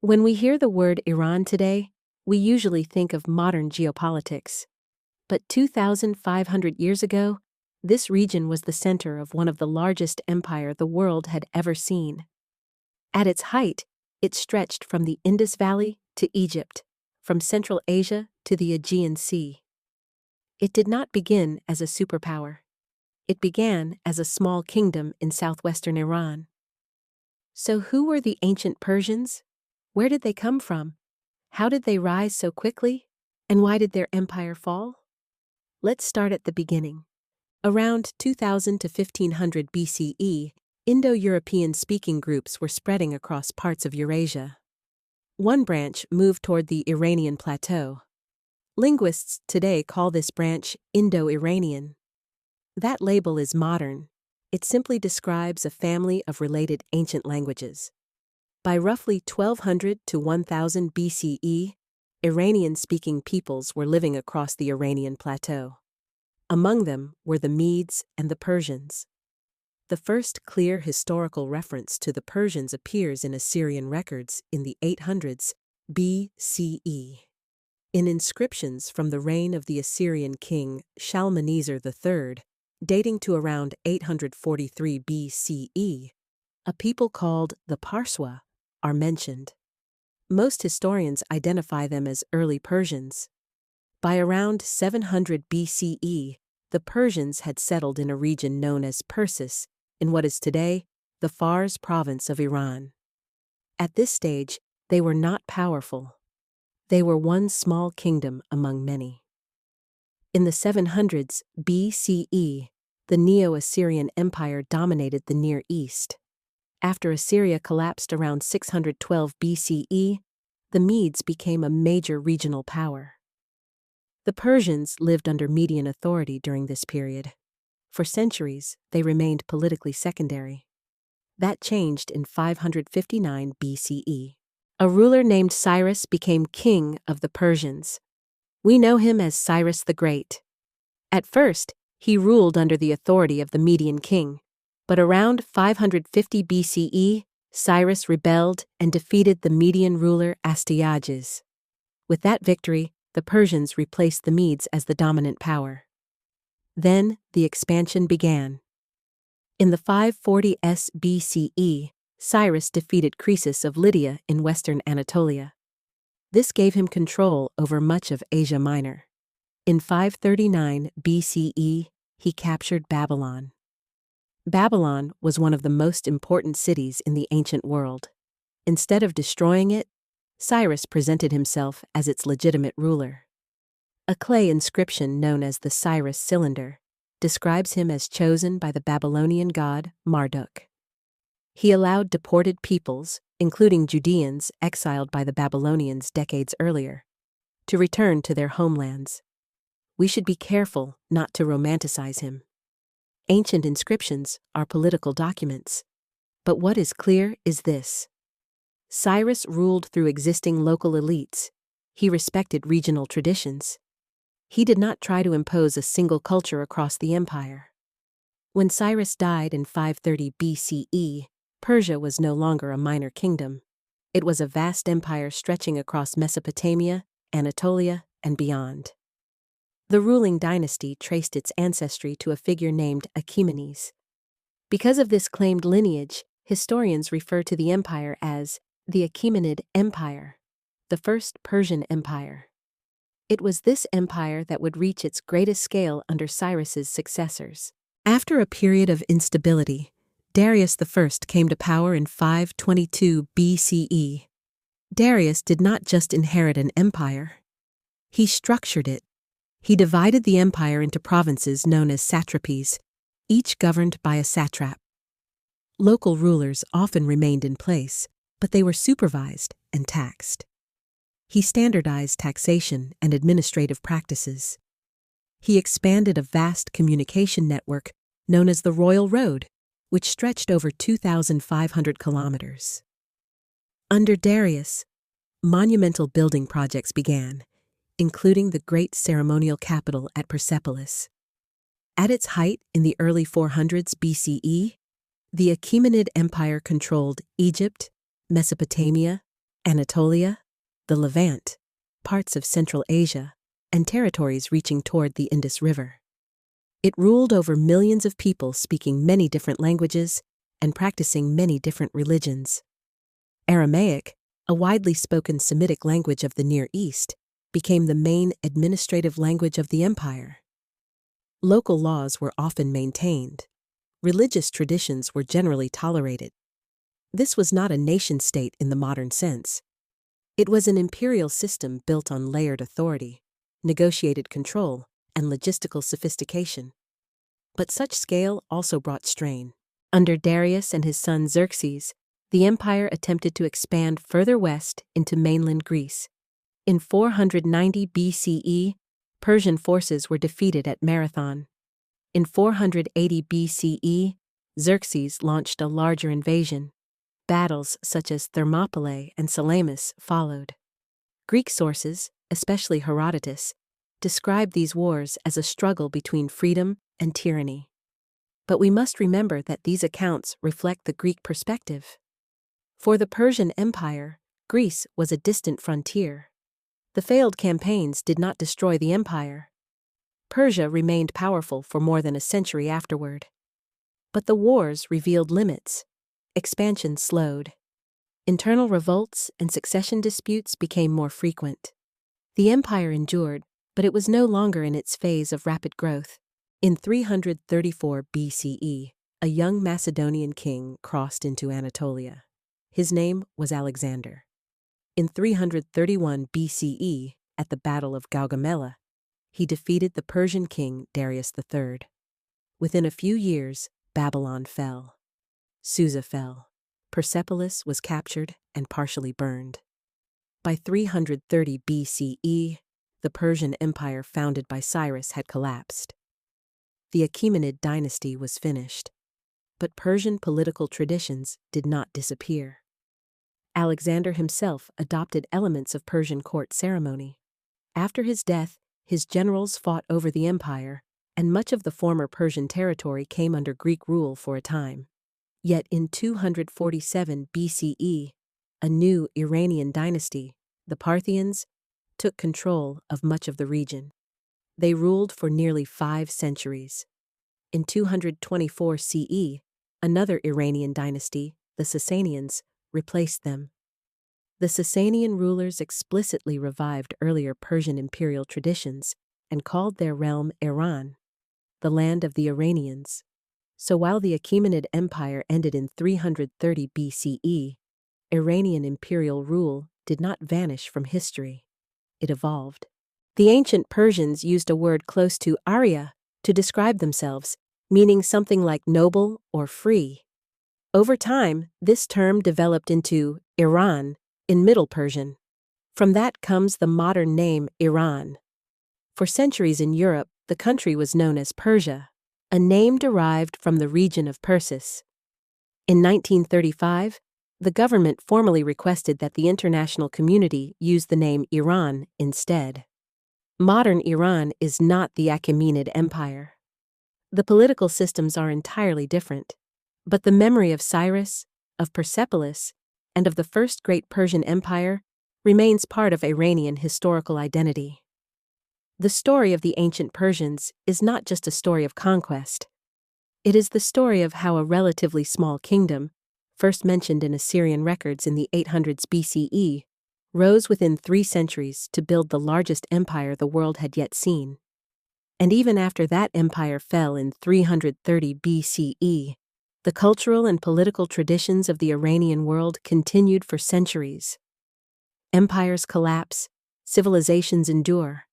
When we hear the word Iran today, we usually think of modern geopolitics. But 2,500 years ago, this region was the center of one of the largest empire the world had ever seen. At its height, it stretched from the Indus Valley to Egypt, from Central Asia to the Aegean Sea. It did not begin as a superpower. It began as a small kingdom in southwestern Iran. So who were the ancient Persians? Where did they come from? How did they rise so quickly? And why did their empire fall? Let's start at the beginning. Around 2000 to 1500 BCE, Indo-European speaking groups were spreading across parts of Eurasia. One branch moved toward the Iranian plateau. Linguists today call this branch Indo-Iranian. That label is modern. It simply describes a family of related ancient languages. By roughly 1200 to 1000 BCE, Iranian-speaking peoples were living across the Iranian plateau. Among them were the Medes and the Persians. The first clear historical reference to the Persians appears in Assyrian records in the 800s BCE. In inscriptions from the reign of the Assyrian king Shalmaneser III, dating to around 843 BCE, a people called the Parswa are mentioned. Most historians identify them as early Persians. By around 700 BCE, the Persians had settled in a region known as Persis, in what is today the Fars province of Iran. At this stage, they were not powerful. They were one small kingdom among many. In the 700s BCE, the Neo-Assyrian Empire dominated the Near East. After Assyria collapsed around 612 BCE, the Medes became a major regional power. The Persians lived under Median authority during this period. For centuries, they remained politically secondary. That changed in 559 BCE. A ruler named Cyrus became king of the Persians. We know him as Cyrus the Great. At first, he ruled under the authority of the Median king, but around 550 BCE, Cyrus rebelled and defeated the Median ruler Astyages. With that victory, the Persians replaced the Medes as the dominant power. Then, the expansion began. In the 540s BCE, Cyrus defeated Croesus of Lydia in western Anatolia. This gave him control over much of Asia Minor. In 539 BCE, he captured Babylon. Babylon was one of the most important cities in the ancient world. Instead of destroying it, Cyrus presented himself as its legitimate ruler. A clay inscription known as the Cyrus cylinder describes him as chosen by the Babylonian god Marduk. He allowed deported peoples, including Judeans exiled by the Babylonians decades earlier, to return to their homelands. We should be careful not to romanticize him. Ancient inscriptions are political documents. But what is clear is this. Cyrus ruled through existing local elites. He respected regional traditions. He did not try to impose a single culture across the empire. When Cyrus died in 530 BCE, Persia was no longer a minor kingdom. It was a vast empire stretching across Mesopotamia, Anatolia, and beyond. The ruling dynasty traced its ancestry to a figure named Achaemenes. Because of this claimed lineage, historians refer to the empire as the Achaemenid Empire, the first Persian empire. It was this empire that would reach its greatest scale under Cyrus's successors. After a period of instability, Darius I came to power in 522 BCE. Darius did not just inherit an empire. He structured it. He divided the empire into provinces known as satrapies, each governed by a satrap. Local rulers often remained in place, but they were supervised and taxed. He standardized taxation and administrative practices. He expanded a vast communication network known as the Royal Road, which stretched over 2,500 kilometers. Under Darius, monumental building projects began, including the great ceremonial capital at Persepolis. At its height in the early 400s BCE, the Achaemenid Empire controlled Egypt, Mesopotamia, Anatolia, the Levant, parts of Central Asia, and territories reaching toward the Indus River. It ruled over millions of people speaking many different languages and practicing many different religions. Aramaic, a widely spoken Semitic language of the Near East, became the main administrative language of the empire. Local laws were often maintained. Religious traditions were generally tolerated. This was not a nation-state in the modern sense. It was an imperial system built on layered authority, negotiated control, and logistical sophistication. But such scale also brought strain. Under Darius and his son Xerxes, the empire attempted to expand further west into mainland Greece. In 490 BCE, Persian forces were defeated at Marathon. In 480 BCE, Xerxes launched a larger invasion. Battles such as Thermopylae and Salamis followed. Greek sources, especially Herodotus, describe these wars as a struggle between freedom and tyranny. But we must remember that these accounts reflect the Greek perspective. For the Persian Empire, Greece was a distant frontier. The failed campaigns did not destroy the empire. Persia remained powerful for more than a century afterward. But the wars revealed limits. Expansion slowed. Internal revolts and succession disputes became more frequent. The empire endured, but it was no longer in its phase of rapid growth. In 334 BCE, a young Macedonian king crossed into Anatolia. His name was Alexander. In 331 BCE, at the Battle of Gaugamela, he defeated the Persian king Darius III. Within a few years, Babylon fell. Susa fell. Persepolis was captured and partially burned. By 330 BCE, the Persian Empire founded by Cyrus had collapsed. The Achaemenid dynasty was finished. But Persian political traditions did not disappear. Alexander himself adopted elements of Persian court ceremony. After his death, his generals fought over the empire, and much of the former Persian territory came under Greek rule for a time. Yet in 247 BCE, a new Iranian dynasty, the Parthians, took control of much of the region. They ruled for nearly 5 centuries. In 224 CE, another Iranian dynasty, the Sasanians, replaced them. The Sasanian rulers explicitly revived earlier Persian imperial traditions and called their realm Iran, the land of the Iranians. So while the Achaemenid Empire ended in 330 BCE, Iranian imperial rule did not vanish from history. It evolved. The ancient Persians used a word close to Arya to describe themselves, meaning something like noble or free. Over time, this term developed into Iran in Middle Persian. From that comes the modern name Iran. For centuries in Europe, the country was known as Persia, a name derived from the region of Persis. In 1935, the government formally requested that the international community use the name Iran instead. Modern Iran is not the Achaemenid Empire. The political systems are entirely different, but the memory of Cyrus, of Persepolis, and of the first great Persian Empire remains part of Iranian historical identity. The story of the ancient Persians is not just a story of conquest. It is the story of how a relatively small kingdom, first mentioned in Assyrian records in the 800s BCE, rose within 3 centuries to build the largest empire the world had yet seen. And even after that empire fell in 330 BCE, the cultural and political traditions of the Iranian world continued for centuries. Empires collapse, civilizations endure,